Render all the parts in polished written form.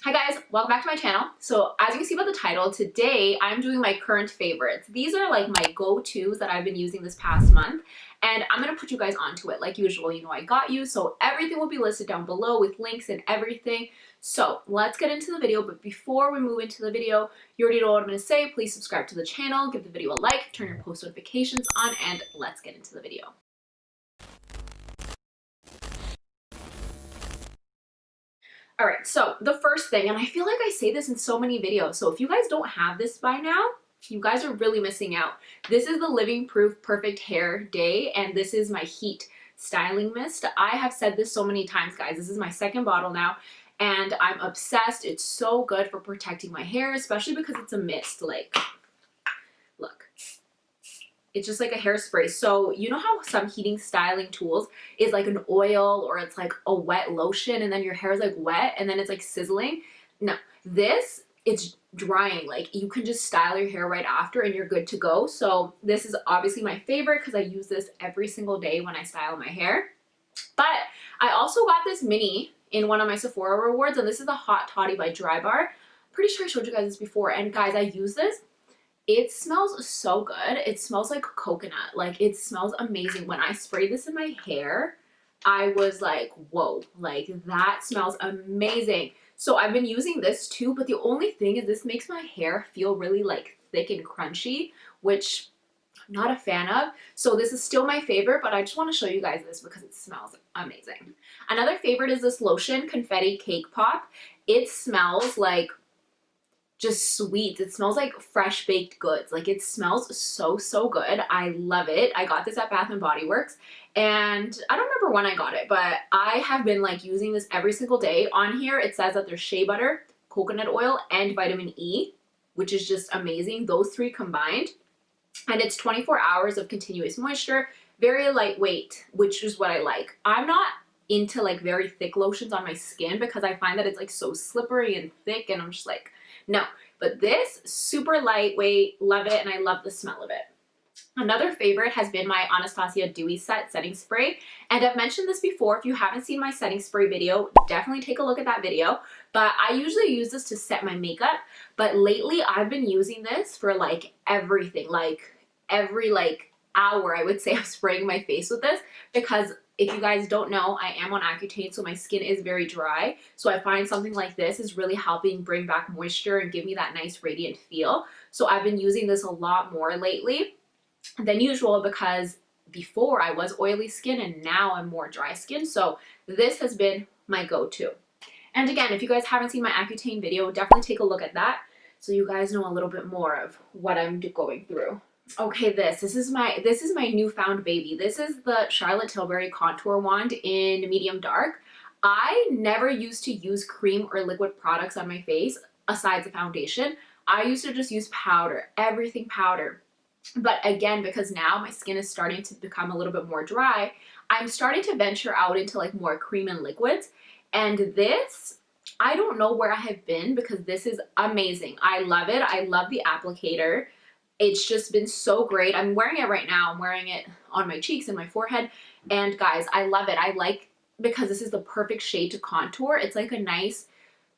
Hi guys, welcome back to my channel. So as you can see by the title, today I'm doing my current favorites. These are like my go-tos that I've been using this past month, and I'm gonna put you guys onto it like usual. You know I got you, so everything will be listed down below with links and everything. So let's get into the video, but before we move into the video, you already know what I'm gonna say. Please subscribe to the channel, give the video a like, turn your post notifications on, and let's get into the video. All right, so the first thing, and I feel like I say this in so many videos, so if you guys don't have this by now, you guys are really missing out. This is the Living Proof Perfect Hair Day, and this is my Heat Styling Mist. I have said this so many times, guys. This is my second bottle now, and I'm obsessed. It's so good for protecting my hair, especially because it's a mist. Like, look. It's just like a hairspray. So you know how some heating styling tools is like an oil or it's like a wet lotion and then your hair is like wet and then it's like sizzling? No, this, it's drying. Like you can just style your hair right after and you're good to go. So this is obviously my favorite because I use this every single day when I style my hair. But I also got this mini in one of my Sephora rewards, and this is the Hot Toddy by Dry Bar. Pretty sure I showed you guys this before, and guys, I use this. It smells so good. It smells like coconut. Like it smells amazing. When I sprayed this in my hair, I was like, whoa, like that smells amazing. So I've been using this too, but the only thing is this makes my hair feel really like thick and crunchy, which I'm not a fan of. So this is still my favorite, but I just want to show you guys this because it smells amazing. Another favorite is this Lotion Confetti Cake Pop. It smells like just sweets. It smells like fresh baked goods. Like it smells so good. I love it. I got this at Bath and Body Works, and I don't remember when I got it, but I have been like using this every single day. On here it says that there's shea butter, coconut oil, and vitamin E, which is just amazing. Those three combined, and it's 24 hours of continuous moisture, very lightweight, which is what I like. I'm not into like very thick lotions on my skin because I find that it's like so slippery and thick, and I'm just like, no. But this, super lightweight, love it, and I love the smell of it. Another favorite has been my Anastasia Dewy Set Setting Spray, and I've mentioned this before. If you haven't seen my setting spray video, definitely take a look at that video. But I usually use this to set my makeup, but lately I've been using this for like everything, like every like hour I would say I'm spraying my face with this, because if you guys don't know, I am on Accutane, so my skin is very dry. So I find something like this is really helping bring back moisture and give me that nice radiant feel. So I've been using this a lot more lately than usual because before I was oily skin and now I'm more dry skin. So this has been my go-to. And again, if you guys haven't seen my Accutane video, definitely take a look at that so you guys know a little bit more of what I'm going through. Okay, this is my newfound baby. This is the Charlotte Tilbury Contour Wand in medium dark. I never used to use cream or liquid products on my face aside the foundation. I used to just use powder, everything powder. But again, because now my skin is starting to become a little bit more dry, I'm starting to venture out into like more cream and liquids. And this, I don't know where I have been because this is amazing. I love it. I love the applicator. It's just been so great. I'm wearing it right now. I'm wearing it on my cheeks and my forehead. And guys, I love it. I like, because this is the perfect shade to contour. It's like a nice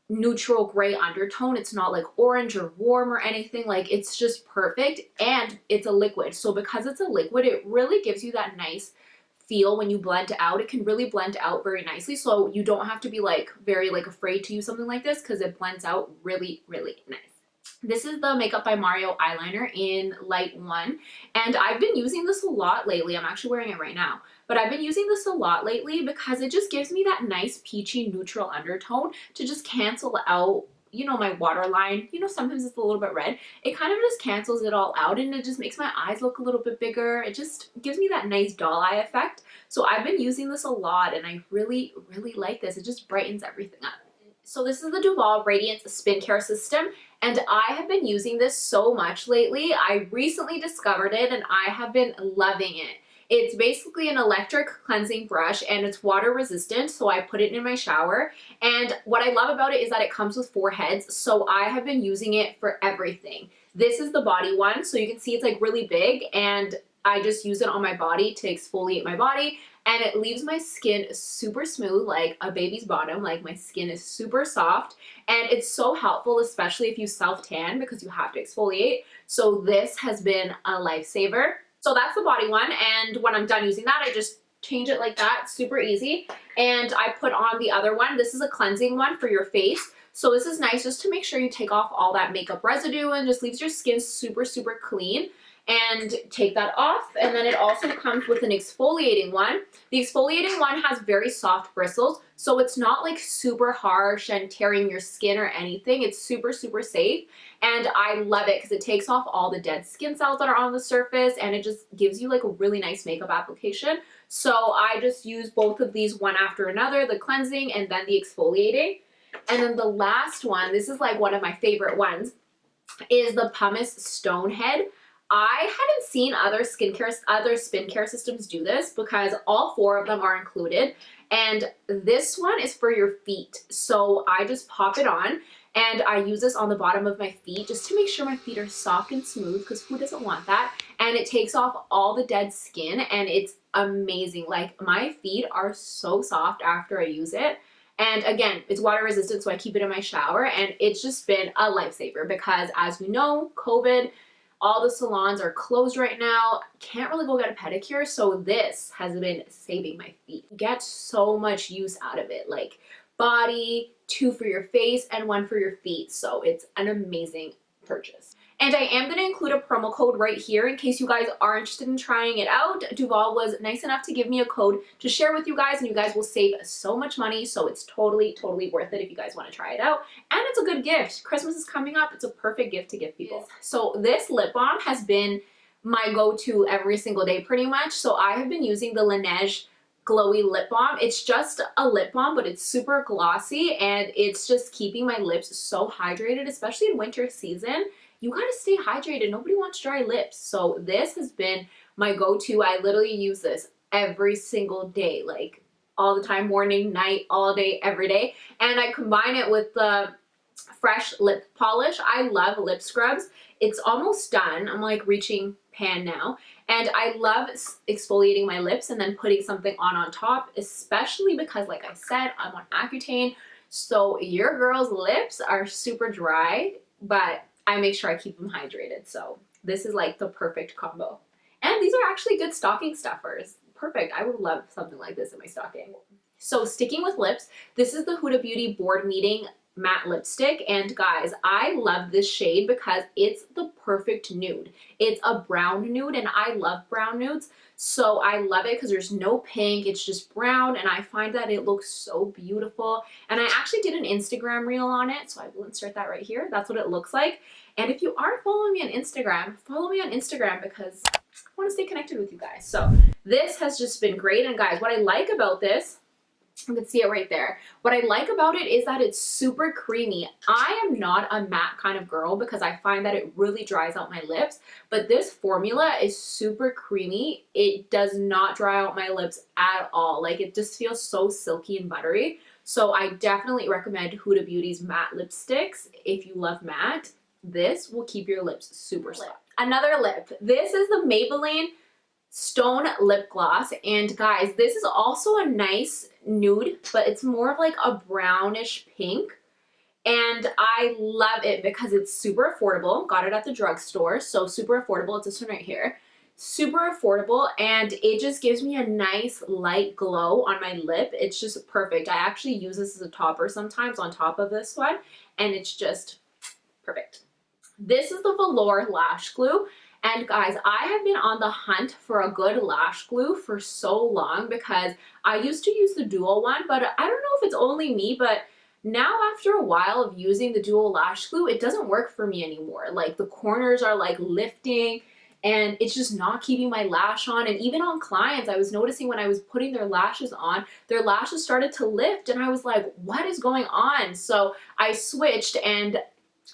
neutral gray undertone. It's not like orange or warm or anything. Like it's just perfect. And it's a liquid. So because it's a liquid, it really gives you that nice feel when you blend out. It can really blend out very nicely. So you don't have to be like very like afraid to use something like this because it blends out really nice. This is the Makeup by Mario eyeliner in Light 1, and I've been using this a lot lately. I'm actually wearing it right now, but I've been using this a lot lately because it just gives me that nice peachy neutral undertone to just cancel out, you know, my waterline. You know, sometimes it's a little bit red. It kind of just cancels it all out, and it just makes my eyes look a little bit bigger. It just gives me that nice doll eye effect. So I've been using this a lot, and I really like this. It just brightens everything up. So this is the DUVOLLE Radiance Spin Care System, and I have been using this so much lately. I recently discovered it and I have been loving it. It's basically an electric cleansing brush and it's water resistant, so I put it in my shower. And what I love about it is that it comes with 4 heads, so I have been using it for everything. This is the body one, so you can see it's like really big, and I just use it on my body to exfoliate my body. and it leaves my skin super smooth, like a baby's bottom. Like my skin is super soft, and it's so helpful, especially if you self-tan because you have to exfoliate. So this has been a lifesaver. So that's the body one, and when I'm done using that, I just change it like that, super easy. And I put on the other one. This is a cleansing one for your face. So this is nice just to make sure you take off all that makeup residue and just leaves your skin super, super clean. And take that off. And then it also comes with an exfoliating one. The exfoliating one has very soft bristles, so it's not like super harsh and tearing your skin or anything. It's super, super safe, and I love it because it takes off all the dead skin cells that are on the surface, and it just gives you like a really nice makeup application. So I just use both of these one after another, the cleansing and then the exfoliating. And then the last one, this is like one of my favorite ones, is the Pumice Stone Head. I haven't seen other spin care systems do this because all 4 of them are included, and this one is for your feet. So I just pop it on, and I use this on the bottom of my feet just to make sure my feet are soft and smooth, because who doesn't want that? And it takes off all the dead skin, and it's amazing. Like my feet are so soft after I use it. And again, it's water resistant, so I keep it in my shower, and it's just been a lifesaver because, as we know, COVID, all the salons are closed right now. Can't really go get a pedicure, so this has been saving my feet. Get so much use out of it, like body, 2 for your face, and 1 for your feet. So it's an amazing purchase. And I am going to include a promo code right here in case you guys are interested in trying it out. DUVOLLE was nice enough to give me a code to share with you guys, and you guys will save so much money. So it's totally, totally worth it if you guys want to try it out. And it's a good gift. Christmas is coming up. It's a perfect gift to give people. Yes. So this lip balm has been my go-to every single day pretty much. So I have been using the LANIEGE Glowy lip balm. It's just a lip balm, but it's super glossy, and it's just keeping my lips so hydrated, especially in winter season. You gotta stay hydrated. Nobody wants dry lips. So this has been my go-to. I literally use this every single day, like all the time, morning, night, all day, every day. And I combine it with the fresh lip polish. I love lip scrubs. It's almost done. I'm like reaching pan now. And I love exfoliating my lips and then putting something on top, especially because, like I said, I'm on Accutane. So your girl's lips are super dry, but I make sure I keep them hydrated. So this is like the perfect combo. And these are actually good stocking stuffers. Perfect. I would love something like this in my stocking. So sticking with lips, this is the Huda Beauty Board Meeting Matte Lipstick. And guys, I love this shade because it's the perfect nude. It's a brown nude, and I love brown nudes. So I love it because there's no pink, it's just brown, and I find that it looks so beautiful. And I actually did an Instagram reel on it, so I will insert that right here. That's what it looks like. And if you aren't following me on Instagram, follow me on Instagram because I want to stay connected with you guys. So this has just been great. And guys, what I like about this, you can see it right there. What I like about it is that it's super creamy. I am not a matte kind of girl because I find that it really dries out my lips, but this formula is super creamy. It does not dry out my lips at all. Like, it just feels so silky and buttery. So I definitely recommend Huda Beauty's matte lipsticks. If you love matte, this will keep your lips super soft. Another lip. This is the Maybelline Stone Lip Gloss, and guys, this is also a nice nude, but it's more of like a brownish pink, and I love it because it's super affordable. Got it at the drugstore, so super affordable. It's this one right here. Super affordable, and it just gives me a nice light glow on my lip. It's just perfect. I actually use this as a topper sometimes on top of this one, and it's just perfect. This is the VELOUR Lash Glue. And guys, I have been on the hunt for a good lash glue for so long because I used to use the dual one, but I don't know if it's only me, but now after a while of using the dual lash glue, it doesn't work for me anymore. Like, the corners are like lifting, and it's just not keeping my lash on. And even on clients, I was noticing when I was putting their lashes on, their lashes started to lift, and I was like, what is going on? So I switched, and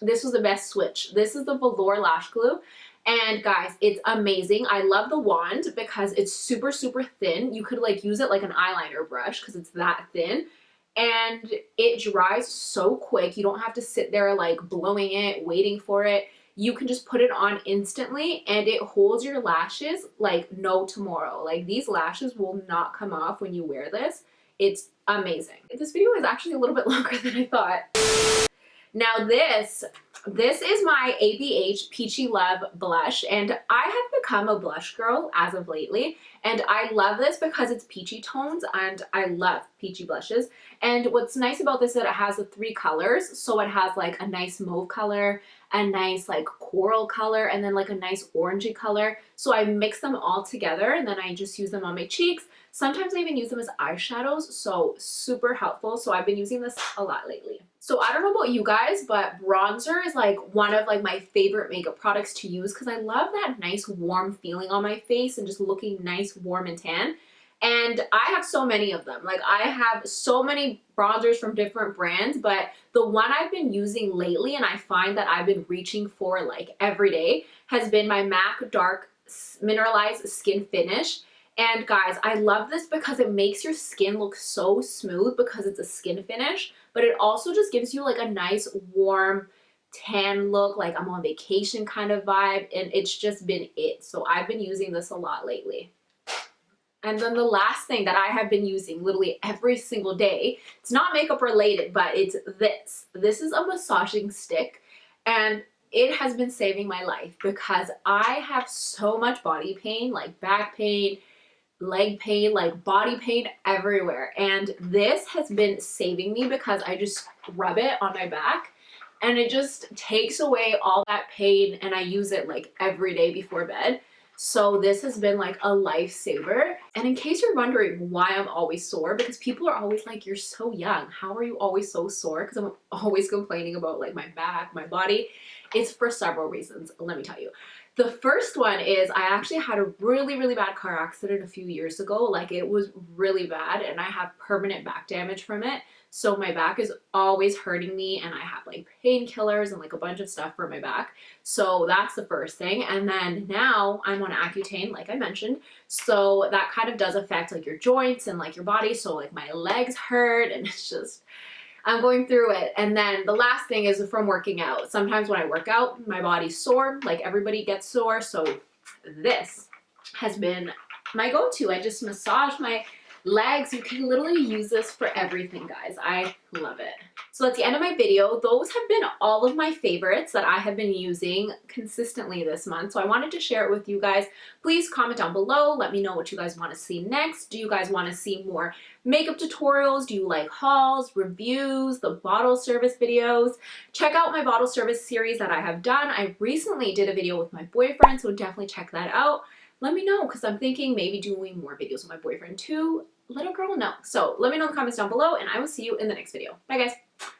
this was the best switch. This is the VELOUR Lash Glue. And guys, it's amazing. I love the wand because it's super, super thin. You could like use it like an eyeliner brush because it's that thin. And it dries so quick. You don't have to sit there like blowing it, waiting for it. you can just put it on instantly and it holds your lashes like no tomorrow. Like these lashes will not come off when you wear this. It's amazing. This video is actually a little bit longer than I thought. Now this is my ABH Peachy Love blush, and I have become a blush girl as of lately, and I love this because it's peachy tones and I love peachy blushes. And what's nice about this is that it has the 3 colors, so it has like a nice mauve color, a nice like coral color, and then like a nice orangey color. So I mix them all together and then I just use them on my cheeks. Sometimes I even use them as eyeshadows, so super helpful. So I've been using this a lot lately. So I don't know about you guys, but bronzer is like one of like my favorite makeup products to use because I love that nice warm feeling on my face and just looking nice, warm, and tan. And I have so many of them. Like I have so many bronzers from different brands, but the one I've been using lately and I find that I've been reaching for like every day has been my MAC Dark Mineralized Skin Finish. And guys, I love this because it makes your skin look so smooth because it's a skin finish, but it also just gives you like a nice warm tan look, like I'm on vacation kind of vibe, and it's just been it. So I've been using this a lot lately. And then the last thing that I have been using literally every single day, it's not makeup related, but it's this. This is a massaging stick, and it has been saving my life because I have so much body pain, like back pain, leg pain, like body pain everywhere. And this has been saving me because I just rub it on my back and it just takes away all that pain, and I use it like every day before bed. So this has been like a lifesaver. And in case you're wondering why I'm always sore, because people are always like, you're so young, how are you always so sore? Because I'm always complaining about like my back, my body. It's for several reasons, let me tell you. The first one is I actually had a really, really bad car accident a few years ago. Like it was really bad and I have permanent back damage from it. So my back is always hurting me and I have like painkillers and like a bunch of stuff for my back. So that's the first thing. And then now I'm on Accutane, like I mentioned. So that kind of does affect like your joints and like your body. So like my legs hurt and it's just, I'm going through it. And then the last thing is from working out. Sometimes when I work out, my body's sore, like everybody gets sore. So this has been my go-to. I just massage my legs. You can literally use this for everything, guys. I love it. So that's the end of my video. Those have been all of my favorites that I have been using consistently this month. So I wanted to share it with you guys. Please comment down below. Let me know what you guys want to see next. Do you guys want to see more makeup tutorials? Do you like hauls, reviews, the bottle service videos? Check out my bottle service series that I have done. I recently did a video with my boyfriend, so definitely check that out. Let me know because I'm thinking maybe doing more videos with my boyfriend too. Let a girl know. So let me know in the comments down below and I will see you in the next video. Bye guys.